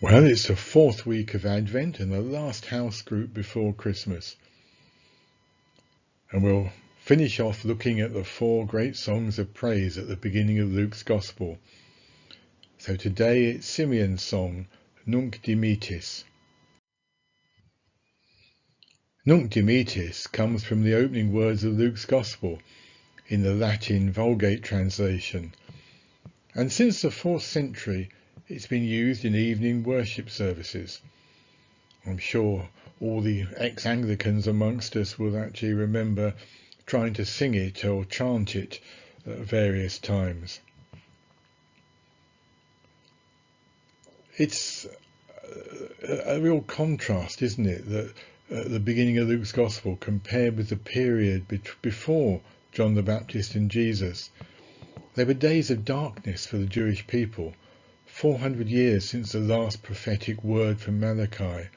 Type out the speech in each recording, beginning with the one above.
Well, it's the fourth week of Advent and the last house group before Christmas. And we'll finish off looking at the four great songs of praise at the beginning of Luke's Gospel. So today it's Simeon's song, Nunc Dimittis. Nunc Dimittis comes from the opening words of Luke's Gospel in the Latin Vulgate translation. And since the 4th century, it's been used in evening worship services. I'm sure all the ex-Anglicans amongst us will actually remember trying to sing it or chant it at various times. It's a real contrast, isn't it, that at the beginning of Luke's Gospel compared with the period before John the Baptist and Jesus. They were days of darkness for the Jewish people, 400 years since the last prophetic word from Malachi.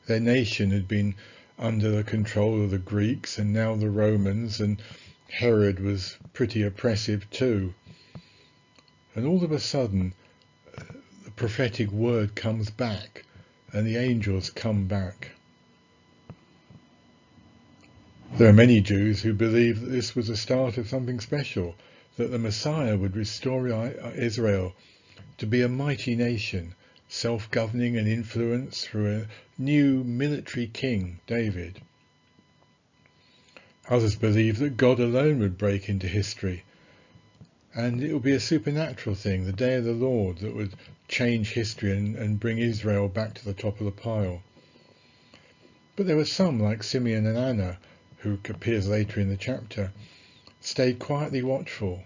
Their nation had been under the control of the Greeks and now the Romans, and Herod was pretty oppressive too. And all of a sudden, the prophetic word comes back and the angels come back. There are many Jews who believe that this was the start of something special, that the Messiah would restore Israel to be a mighty nation, self-governing and influenced through a new military king, David. Others believe that God alone would break into history, and it would be a supernatural thing, the day of the Lord, that would change history and bring Israel back to the top of the pile. But there were some, like Simeon and Anna, who appears later in the chapter, stayed quietly watchful.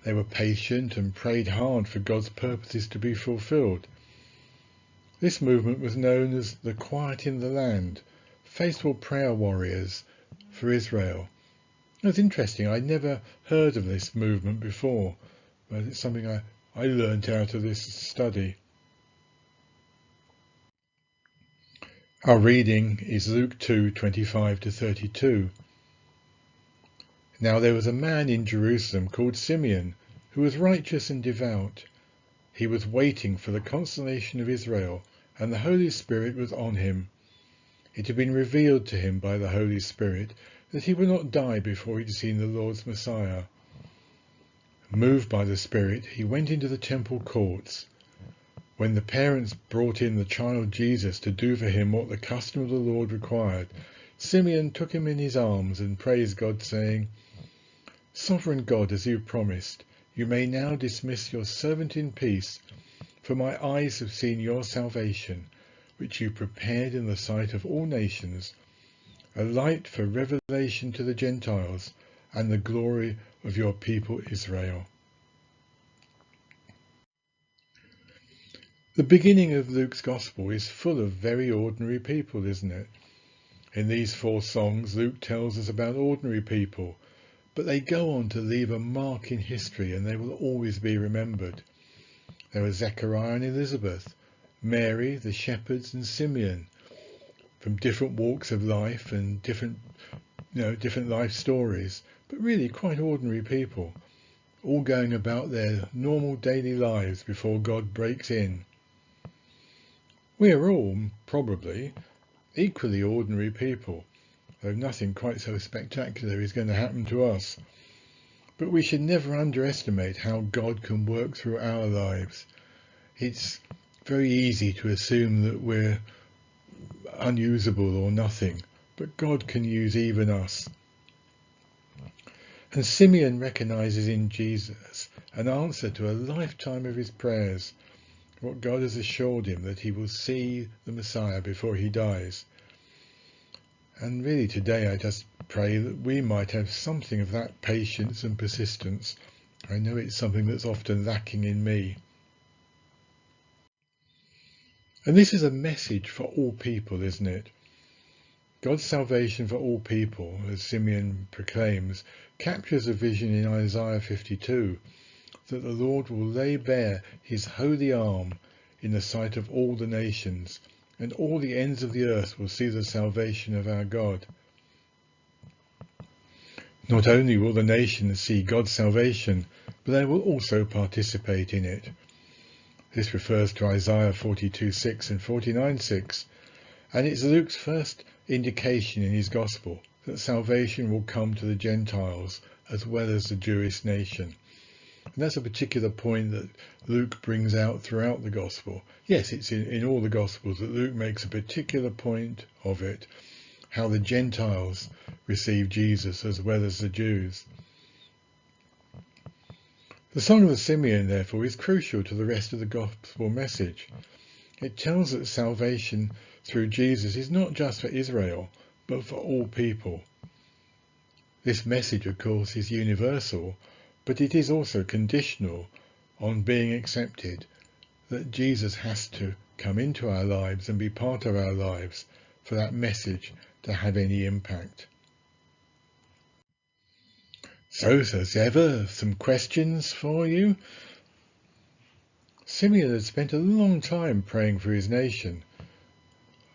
They were patient and prayed hard for God's purposes to be fulfilled. This movement was known as the Quiet in the Land, faithful prayer warriors for Israel. It was interesting, I'd never heard of this movement before, but it's something I learned out of this study. Our reading is Luke 2:25-32. Now there was a man in Jerusalem called Simeon, who was righteous and devout. He was waiting for the consolation of Israel, and the Holy Spirit was on him. It had been revealed to him by the Holy Spirit that he would not die before he had seen the Lord's Messiah. Moved by the Spirit, he went into the temple courts. When the parents brought in the child Jesus to do for him what the custom of the Lord required, Simeon took him in his arms and praised God, saying, "Sovereign God, as you promised, you may now dismiss your servant in peace, for my eyes have seen your salvation, which you prepared in the sight of all nations, a light for revelation to the Gentiles and the glory of your people Israel." The beginning of Luke's Gospel is full of very ordinary people, isn't it? In these four songs, Luke tells us about ordinary people, but they go on to leave a mark in history and they will always be remembered. There are Zechariah and Elizabeth, Mary, the shepherds, and Simeon, from different walks of life and different life stories, but really quite ordinary people, all going about their normal daily lives before God breaks in. We are all, probably, equally ordinary people, though nothing quite so spectacular is going to happen to us. But we should never underestimate how God can work through our lives. It's very easy to assume that we're unusable or nothing, but God can use even us. And Simeon recognizes in Jesus an answer to a lifetime of his prayers. What God has assured him, that he will see the Messiah before he dies. And really today I just pray that we might have something of that patience and persistence. I know it's something that's often lacking in me. And this is a message for all people, isn't it? God's salvation for all people, as Simeon proclaims, captures a vision in Isaiah 52, that the Lord will lay bare his holy arm in the sight of all the nations, and all the ends of the earth will see the salvation of our God. Not only will the nations see God's salvation, but they will also participate in it. This refers to Isaiah 42:6 and 49:6, and it's Luke's first indication in his gospel that salvation will come to the Gentiles as well as the Jewish nation. And that's a particular point that Luke brings out throughout the gospel. Yes, it's in all the gospels that Luke makes a particular point of it, how the Gentiles receive Jesus as well as the Jews. The Song of Simeon, therefore, is crucial to the rest of the gospel message. It tells that salvation through Jesus is not just for Israel, but for all people. This message, of course, is universal, but it is also conditional on being accepted, that Jesus has to come into our lives and be part of our lives for that message to have any impact. So, as ever, some questions for you. Simeon had spent a long time praying for his nation.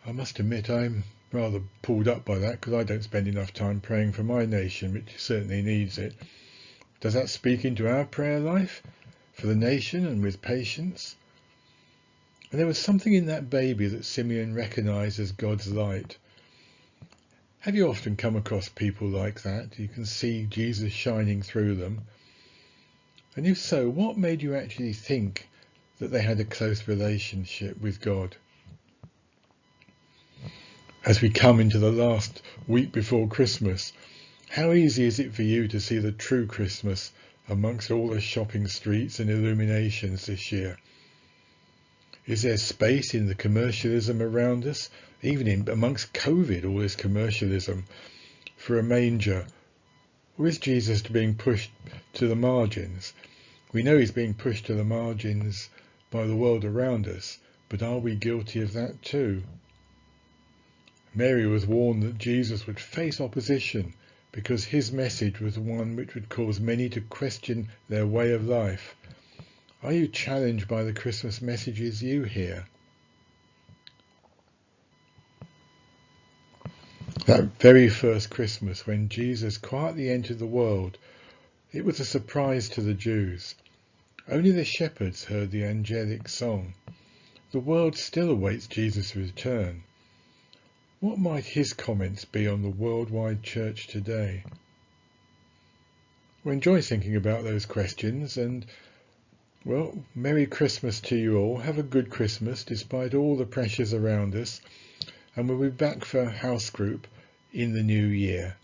I must admit I'm rather pulled up by that, because I don't spend enough time praying for my nation, which certainly needs it. Does that speak into our prayer life for the nation and with patience? And there was something in that baby that Simeon recognised as God's light. Have you often come across people like that? You can see Jesus shining through them. And if so, what made you actually think that they had a close relationship with God? As we come into the last week before Christmas, how easy is it for you to see the true Christmas amongst all the shopping streets and illuminations this year? Is there space in the commercialism around us, even amongst COVID, all this commercialism, for a manger? Or is Jesus being pushed to the margins? We know he's being pushed to the margins by the world around us, but are we guilty of that too? Mary was warned that Jesus would face opposition because his message was one which would cause many to question their way of life. Are you challenged by the Christmas messages you hear? That very first Christmas, when Jesus quietly entered the world, it was a surprise to the Jews. Only the shepherds heard the angelic song. The world still awaits Jesus' return. What might his comments be on the worldwide church today? Well, enjoy thinking about those questions, and well, Merry Christmas to you all. Have a good Christmas despite all the pressures around us, and we'll be back for house group in the new year.